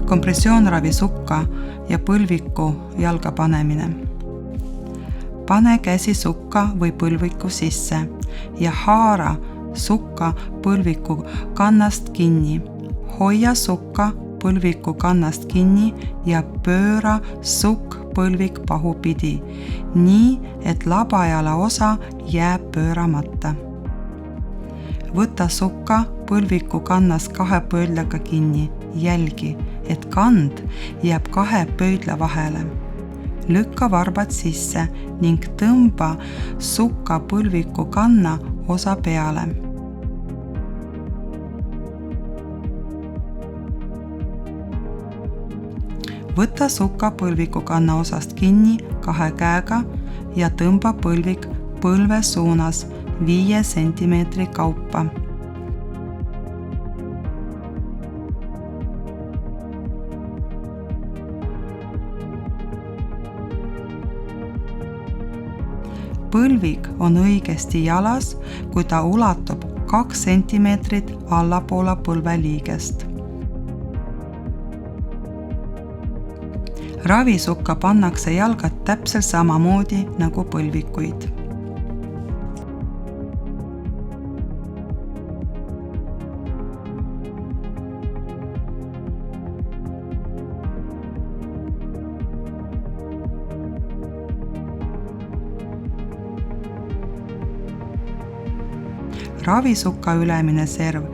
kompressioonravi sukka ja põlviku jalga panemine. Pane käsi sukka või põlviku sisse ja haara sukka põlviku kannast kinni. Hoia sukka põlviku kannast kinni ja pööra sukk põlvik pahupidi, nii et labajala osa jääb pööramata. Võta sukka põlviku kannast 2 pöödlaga kinni, jälgi, et kand jääb 2 pöödla vahele. Lükka varbad sisse ning tõmba sukka põlviku kanna osa peale. Võta sukka põlviku kanna osast kinni 2 käega ja tõmba põlvik põlve suunas 5 cm kaupa. Põlvik on õigesti jalas, kui ta ulatub 2 cm allapoole põlveliigest. Ravisukka pannakse jalgad täpselt samamoodi nagu põlvikuid. Ravisukka ülemine serv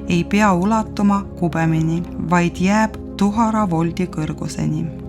ei pea ulatuma kubemini, vaid jääb tuhara voldi kõrguseni.